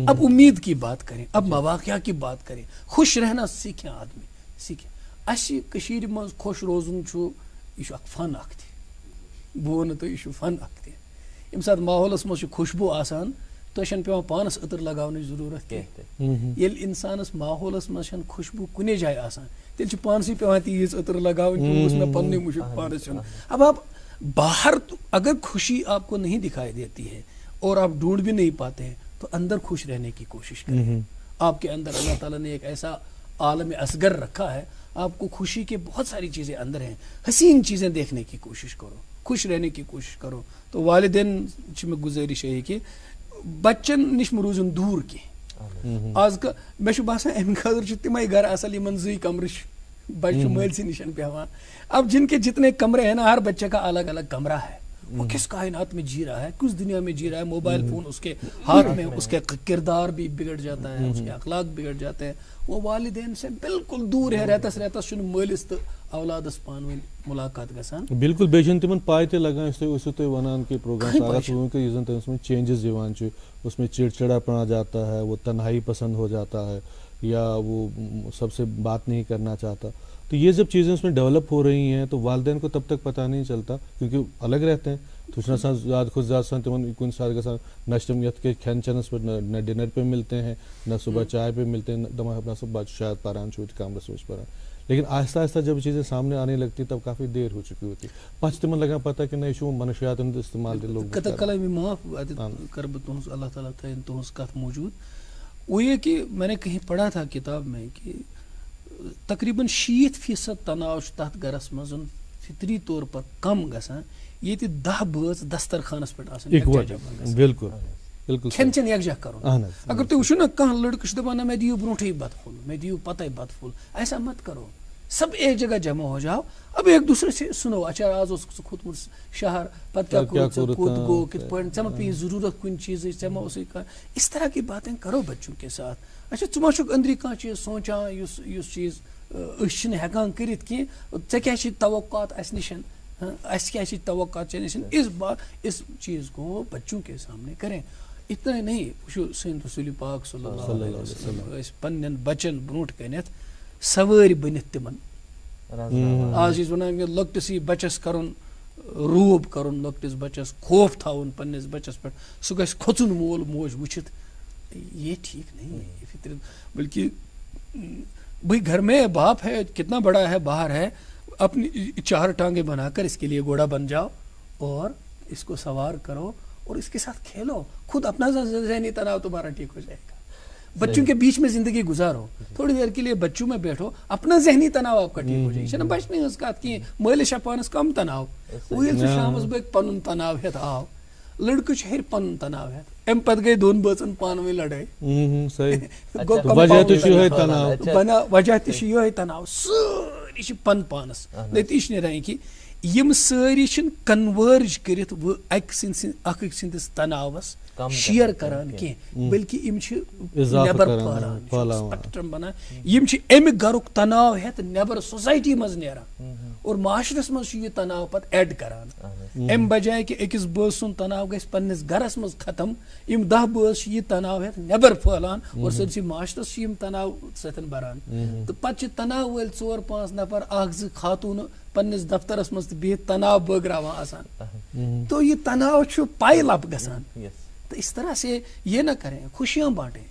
اب امید کی بات کریں اب مواقع کی بات کریں خوش رہنا سیکھیں آدمی سیکھیں اَسہِ کٔشیٖرِ منٛز خۄش روزُن چھُ یہِ چھُ اکھ فن اکھ تہِ بہٕ وَنہٕ تۄہہِ یہِ چھُ فن اکھ تہِ ییٚمہِ ساتہٕ ماحولس منٛز چھُ خوشبوٗ آسان تۄہہِ چھنہٕ پیٚوان پانس عطر لگاونٕچ ضروٗرت کینٛہہ ییٚلہِ انسانس ماحولس منٛز چھنہٕ خوشبوٗ کُنے جایہِ آسان تیٚلہِ چھُ پانسٕے پیٚوان تیٖژ عطر لگاوٕنۍ کہِ گوٚژھ مےٚ پننُے مُشُک پانس یُن اب آپ باہر اگر خوشی آپ کو نہیں دکھائی دیتی ہے اور آپ ڈھونڈ بھی نہیں پاتے ہیں تو اندر خوش رہنے کی کوشش کریں آپ کے اندر اللہ تعالیٰ نے ایک ایسا عالم اصغر رکھا ہے آپ کو خوشی کے بہت ساری چیزیں اندر ہیں حسین چیزیں دیکھنے کی کوشش کرو خوش رہنے کی کوشش کرو تو والدین چھِ مےٚ گُزٲرِش یہِ کہِ بچن نِش مہٕ روٗزِن دوٗر کینٛہہ آز کل مےٚ چھُ باسان امہِ خٲطرٕ چھِ تِمے گرٕ اصل یِمن 2 کمرٕ چھِ بچہِ چھُ مٲلسٕے نِش پیٚوان اب جن کے جتنے کمرے ہیں نا ہر بچے کا الگ الگ کمرہ ہے وہ کس کائنات میں جی رہا ہے, کس دنیا میں جی رہا ہے. موبائل فون اس کے ہاتھ میں, اس کے کردار بھی بگڑ جاتا ہے, اس کے اخلاق بگڑ جاتے ہیں. وہ والدین سے بالکل دور ہے, رہتس چھُنہٕ مٲلِس تہٕ اولادس پانہٕ ؤنۍ ملاقات گژھان. بالکل بیٚیہِ چھنہٕ تِمن پاے تہِ لگان, اس ٲسِو تُہۍ وَنان کہ پروگرام آغاز ہوا کہ یُس زن تٔمِس منٛز چینجز یِوان چھِ, اس میں چڑچڑاپنا جاتا ہے, وہ تنہائی پسند ہو جاتا ہے, یا وہ سب سے بات نہیں کرنا چاہتا. تو یہ جب چیزیں اس میں ڈیولپ ہو رہی ہیں تو والدین کو تب تک پتہ نہیں چلتا کیونکہ الگ رہتے ہیں. تو چھُنہٕ آسان زیادٕ کھۄتہٕ زیادٕ آسان تِمن کُنہِ ساتہٕ گژھان نہ چھِ تِم یتھ کٔنۍ کھٮ۪ن چٮ۪نس پٮ۪ٹھ نہ ڈنر پہ ملتے ہیں, نہ صبح چائے پہ ملتے ہیں, دپان اپنا سب بچہ شاید پران چھُ کمرس منٛز پران. لیکن آہستہ آہستہ جب چیزیں سامنے آنے لگتی تب کافی دیر ہو چکی ہوتی. پتہٕ چھِ تِمن لگان پتہ کہ نہ یہ چھُ منشیات ہُنٛد استعمال تہِ لوگمُت کتھ کلام معاف کر بہٕ تُہنٛز اللہ تعالیٰ تھٲیِن تُہنٛز کتھ موجود. وہ یہ کہ میں نے کہیں پڑھا تھا کتاب میں کہ تقریباً 60% تناؤ چھُ تتھ گرس منٛز فطری طور پر کم گژھان ییٚتہِ 10 بٲژ دسترخانس پٮ۪ٹھ آسان بالکل بالکل کھٮ۪ن چٮ۪ن یکجا کرُن. اگر تُہۍ وٕچھِو نا کانٛہہ لڑکہٕ چھُ دپان نہ مےٚ دِیِو برونٹھٕے بتہٕ پھوٚل, مےٚ دِیِو پتے بتہٕ پھوٚل, ایسا مت کرو. سب ایک جگہ جمع ہو جاؤ, اب ایک دوسرے سے سنو. اچھا آز اوس ژٕ کھوٚتمُت شہر, پتہٕ کیٛاہ کوٚرُتھ ژےٚ, کوٚت گوٚو, کِتھ پٲٹھۍ, ژےٚ ما پیٚیہِ ضروٗرت کُنہِ چیٖزٕچ, ژےٚ ما اوسُے کانٛہہ, اس طرح کی باتیں کرو بچوں کے ساتھ. اچھا ژٕ ما چھُکھ أنٛدری کانٛہہ چیٖز سونچان یُس چیٖز أسۍ چھِنہٕ ہٮ۪کان کٔرِتھ کینٛہہ, ژےٚ کیٛاہ چھِ توقعات اَسہِ نِش, اَسہِ کیٛاہ چھِ توقعات ژےٚ نِش, اس چیٖز کو بچوں کے سامنے کریں. اتنا نہیں وٕچھو سٲنۍ رسول پاک صلی اللہ علیہ وسلم ٲسۍ پننٮ۪ن بچن برونٛٹھ کَنٮ۪تھ سوٲرۍ بٔنِتھ تِمن. آز چھِ أسۍ وَنان کہ لۄکٹِسٕے بچس کرُن روب کرُن, لۄکٹِس بچس خوف تھاوُن پننِس بچس پٮ۪ٹھ, سُہ گژھِ کھۄژُن مول موج وٕچھِتھ. یہ ٹھیک نہیں ہے یہ فطرت. بلکہ بھائی گھر میں باپ ہے, کتنا بڑا ہے, باہر ہے, اپنی 4 ٹانگیں بنا کر اس کے لیے گھوڑا بن جاؤ اور اس کو سوار کرو اور اس کے ساتھ کھیلو. خود اپنا ذہنی تناؤ تمہارا ٹھیک ہو جائے گا. بچوں کے بیچ میں زندگی گزارو, تھوڑی دیر کے لیے بچوں میں بیٹھو, اپنا ذہنی تناؤ آپ کا ٹھیک ہو جائے گا. بچنے ہز کت کہیں مٲلِس پانس کم تناؤ, ویل سے شامس بٲگۍ پنُن تناؤ ہیتھ آو. لڑکہٕ چھُ ہیٚرِ پنُن تناؤ ہیتھ, امہِ پتہٕ گٔے 2 بٲژن پانہٕ ؤنۍ لڑٲے, وجہ تہِ چھُ یِہوٚے تناؤ. سٲری چھِ پانس. نتیجہ نیران یہِ کہِ یِم سٲری چھِنہٕ کنورج کٔرِتھ وۄنۍ اکھ أکۍ سٕنٛدِس تناوس شیر کران کینٛہہ, بلکہ یِم چھِ نٮ۪بر پھٲلان, سپیکٹرم بنان. یِم چھِ امہِ گرُک تناو ہیتھ نٮ۪بر سوسایٹی منٛز نیران اور معاشرس منٛز چھُ یہِ تناو پتہٕ ایڈ کران. امہِ بجایہِ کہِ أکِس بٲژ سُنٛد تناو گژھِ پننِس گرس منٛز ختم, یِم 10 بٲژ چھِ یہِ تناو ہیتھ نٮ۪بر پھٲلان اور سٲرسٕے معاشرس چھِ یِم تناو سۭتۍ بران. تہٕ پتہٕ چھِ تناو وٲلۍ 4-5 نفر 1-2 خاتوٗنہٕ پننِس دفترس منٛز تہٕ بِہِتھ تناو بٲگراوان آسان. تو یہ تناؤ چھُ پائل اپ گژھان. تو اس طرح سے یہ نہ کریں, خوشیاں بانٹیں,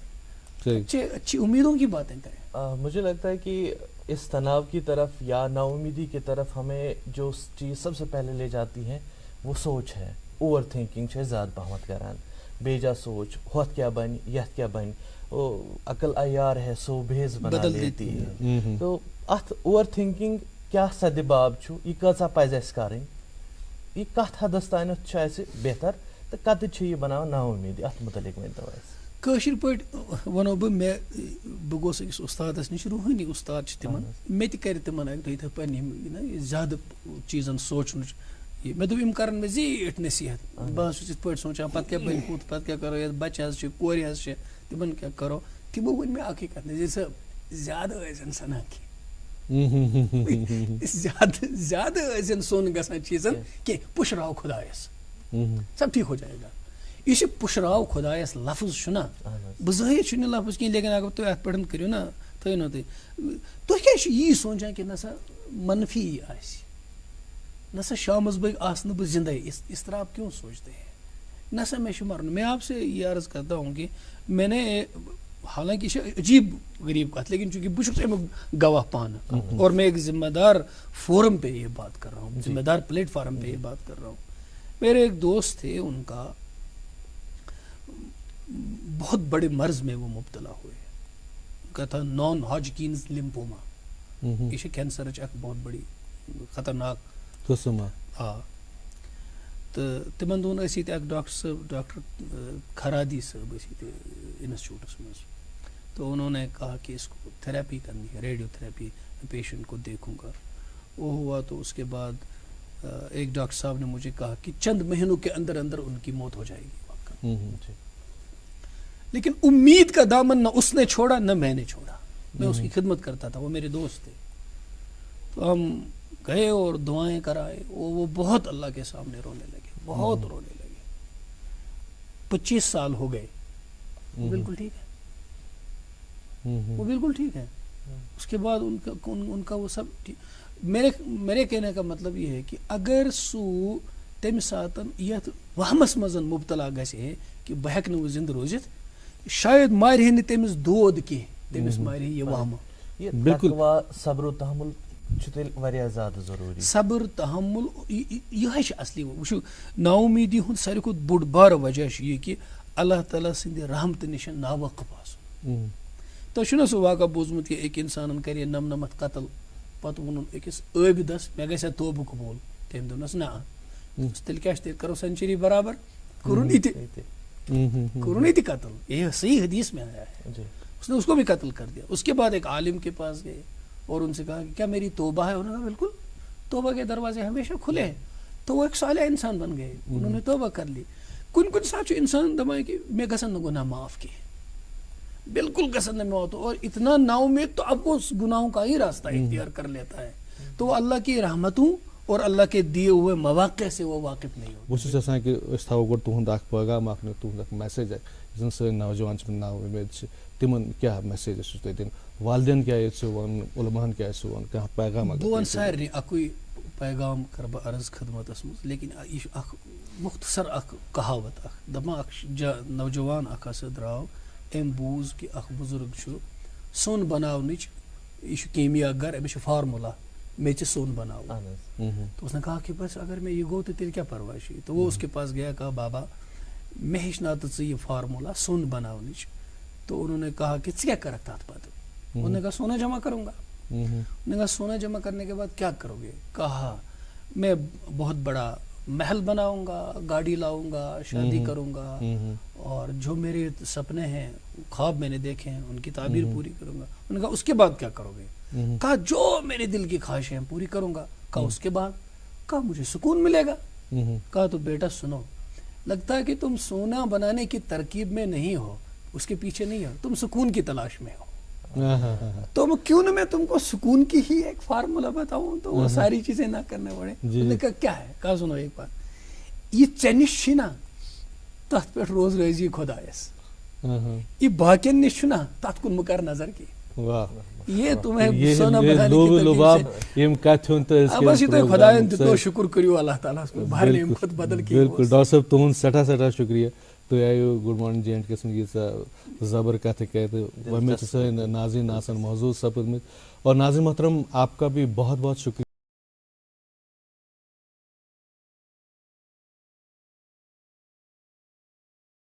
اچھی امیدوں کی باتیں کریں. مجھے لگتا ہے کہ اس تناؤ کی طرف یا نا امیدی کی طرف ہمیں جو چیز سب سے پہلے لے جاتی ہے وہ سوچ ہے. اوور تھنکنگ چھِ زیادٕ پہمت کران, بیجا سوچ, ہوت کیا بن, یتھ کیا بن, عقل عیار ہے سو بھیز بدل دیتی ہے. تو اتھ اوور تھنکنگ کیا سدباب چھُ, یہ کۭژاہ پزِ اسہِ کرٕنۍ, یہ کتھ حدس تانٮ۪تھ چھُ اسہِ بہتر تہٕ کتٮ۪تھ چھِ یہِ بناوان نا امیدی, اتھ متعلق ؤنۍتو اسہِ. کٲشِر پٲٹھۍ وَنو بہٕ گوٚوُس أکِس اُستادَس نِش, روٗحٲنی اُستاد چھِ تِمن, مےٚ تہِ کَرِ تِمن اَکہِ دۄہ یِتھَے پٲٹھۍ زیادٕ چیٖزن سونٛچنٕچ مےٚ دوٚپ یِم کَرن مےٚ زیٖٹھ نصیحت. بہٕ حظ چھُس یِتھ پٲٹھۍ سونٛچان پتہٕ کیٛاہ بنہِ ہُتھ, پتہٕ کیٛاہ کرو, یتھ بچہِ حظ چھِ, کورِ حظ چھِ, تِمن کیٛاہ کرو. تِمو ؤنۍ مےٚ اکٕے کتھ, نذیٖر صٲب زیادٕ ٲسۍزٮ۪ن سنان کینٛہہ, زیادٕ ٲسۍزٮ۪ن سوٚن گژھان چیٖزن کینٛہہ, پُشراو خۄدایس, سب ٹھیک ہو جائے گا. یہ پُشراو خۄدایس لفظ چھُنا, بظٲہر چھُنہٕ یہِ لفظ کینٛہہ, لیکن اگر تُہۍ اتھ پٮ۪ٹھ کٔرِو نا, تھٲیِو نا تُہۍ کیٛازِ چھِو یی سونٛچان کہِ نہ سا منفی آسہِ, نہ سا شامس بٲگۍ آسہٕ نہٕ بہٕ زندے, اس طرح آپ کیوں سوچتے ہیں, نہ سا مےٚ چھُ مرُن. میں آپ سے یہ عرض کرتا ہوں کہ میں نے, حالانکہ یہ چھِ عجیب غریب کتھ, لیکن چونکہ بہٕ چھُس امیُک گواہ پانہٕ اور میں ایک ذمہ دار فورم پہ یہ بات کر رہا ہوں, ذمہ دار پلیٹ فارم پہ یہ بات کر رہا ہوں. میرے ایک دوست تھے, ان کا بہت بڑے مرض میں وہ مبتلا ہوئے, ان کا تھا نان ہاجکینز لمفوما. یہ چھِ کینسرٕچ اکھ بہت بڑی خطرناک قسم. آ تہٕ تِمن دۄہن ٲسۍ ییٚتہِ اکھ ڈاکٹر صٲب, ڈاکٹر کھرادی صٲب ٲسۍ ییٚتہِ انسٹیٹیوٹس منٛز. تو انہوں نے کہا کہ اس کو تھراپی کرنی ہے, ریڈیو تھراپی, پیشنٹ کو دیکھوں گا. وہ ہوا تو اس کے بعد ایک ڈاکٹر صاحب نے مجھے کہا کہ چند مہینوں کے اندر اندر ان کی موت ہو جائے گی، جی لیکن امید کا دامن نہ اس نے چھوڑا نہ میں نے چھوڑا. میں اس کی خدمت کرتا تھا، وہ میرے دوست تھے. تو ہم گئے اور دعائیں کرائے. وہ بہت اللہ کے سامنے رونے لگے، بہت رونے لگے. 25 سال ہو گئے، وہ بالکل ٹھیک ہے، وہ بالکل ٹھیک ہے. اس کے بعد ان کا وہ سب میرے کہنے کا مطلب یہ ہے کہ اگر سو تمہ ساتن یت وہمس مزن مبتلا گژھِ کہ بہ ہیکہ نہٕ زندہ روزتھ، شاید مارِ نہٕ تٔمِس دود کینٛہہ، تٔمِس مارِ یہ وہمہ. یہ بالکل. تقویٰ صبر و تحمل چھُ تیٚلہِ واریاہ زیادٕ ضروٗری. صبر تحمل یہ اصلی وچھو نا امیدی ہند ساروی کھۄتہٕ بوٚڑ بارٕ وجہ چھُ یہ کہ اللہ تعالیٰ سٕنٛدِ رحمتہٕ نِش ناوٲقف آسُن. تۄہہِ چھُو نا سُہ واقعہ بوٗزمُت کہ أکۍ اِنسانن کرے نمنمتھ قتل، پتہٕ ووٚنُن أکِس عٲبِدس مےٚ گژھِ توبہٕ قبوٗل. تٔمۍ دوٚپنس نہ تیٚلہِ کیٛاہ چھُ تیٚلہِ کرو سینچری برابر. کوٚرُن یہِ تہِ قتل. یہ صحیح حدیث میں آیا ہے. اس نے اس کو بھی قتل کر دیا. اس کے بعد ایک عالم کے پاس گئے اور ان سے کہا کہ کیا میری توبہ ہے؟ انہوں نے کہا بالکل، توبہ کے دروازے ہمیشہ کھلے ہیں. تو وہ ایک صالح انسان بن گئے، انہوں نے توبہ کر لی. کن ساتھ انسان دپان کہ میں گژھن نہ گناہ معاف کیے، بالکل گژھن نہ معاف. اور اتنا نا امید تو اب وہ گناہوں کا ہی راستہ اختیار کر لیتا ہے. تو وہ اللہ کی رحمتوں اور اللہ کے دیے ہوئے مواقع سے وہ واقف نہیں ہوتا. بہت یژھان کہ أسۍ تھاوو گۄڈٕ تُہُنٛد اکھ پیغام اکھ تُہُنٛد اکھ میسیج اکھ یُس زن سٲنۍ نوجوان چھِ نا اُمید چھِ تِمن کیٛاہ میسیج چھُ تۄہہِ دِنۍ؟ والدین کیٛاہ یژھِو وَنُن، علماہن کیٛاہ یژھِو وَنُن، کانٛہہ پیغام بہٕ وَنہٕ سارنٕے اَکُے پیغام کر بہٕ عرض خدمتس منٛز. لیکن یہ چھُ اکھ مختصر اکھ کہاوت اکھ دپان اکھ نوجوان اکھ ہسا درٛاو، أمۍ بوٗز کہ اکھ بُزرگ چھُ سۄن بناونٕچ یہ چھُ کیمیا گر، أمِس چھُ فارمولا مےٚ چھِ سۄن بناوُن. تو اس نے کہا کہ بس اگر میں یہ گوٚو تو تیٚلہِ کیٛاہ پرواے چھُ. تو وہ اس کے پاس گیا، کہا بابا مےٚ ہیٚچھناو تہٕ ژٕ یہ فارمولا سۄن بناونٕچ. تو انہوں نے کہا کہ ژٕ کیٛاہ کَرکھ تتھ پتہٕ؟ انہوں نے کہا سونا جمع کروں گا. انہوں نے کہا سونا جمع کرنے کے بعد کیا کرو گے؟ کہا میں بہت بڑا محل بناؤں گا، گاڑی لاؤں گا، شادی کروں گا، اور جو میرے سپنے ہیں، خواب میں نے دیکھے ہیں، ان کی تعبیر پوری کروں گا. انہوں نے کہا اس کے بعد کیا کرو گے؟ کہا جو میرے دل کی خواہشیں ہیں پوری کروں گا. کہا اس کے بعد؟ کہا مجھے سکون ملے گا. کہا تو بیٹا سنو، لگتا ہے کہ تم سونا بنانے کی ترکیب میں نہیں ہو، اس کے پیچھے نہیں ہو، تم سکون کی تلاش میں ہو. تو کیوں نہ میں تم کو سکون کی ہی ایک فارمولا بتاؤں تو وہ ساری چیزیں نہ کرنے پڑے. انہوں نے کہا کیا ہے؟ کہا سنو ایک بات، یہ ژےٚ چھ نا تتھ پہ روز رٲزی خدایس، یہ باقین نش نا تتھ کن مہ کر نظر کی. یہ تمہیں سونا بنانے کی ترکیب سے بس یہ تھی خدایَن دِتو شکر کریو اللہ تعالیٰ بہر نیم خود بدل کی. بالکل ڈاکٹر صٲب تُہُنٛد سٮ۪ٹھاہ شُکریہ. تُہۍ آیِو گُڈ مارنِنٛگ جے اینڈ کے سُنٛد ییٖژاہ زبر کتھٕ کٔرِتھ. وۄنۍ چھِ سٲنۍ ناظریٖن آسان محظوٗظ سپٕدمٕتۍ. اور ناظرین محترم آپ کا بھی بہت بہت شکریہ.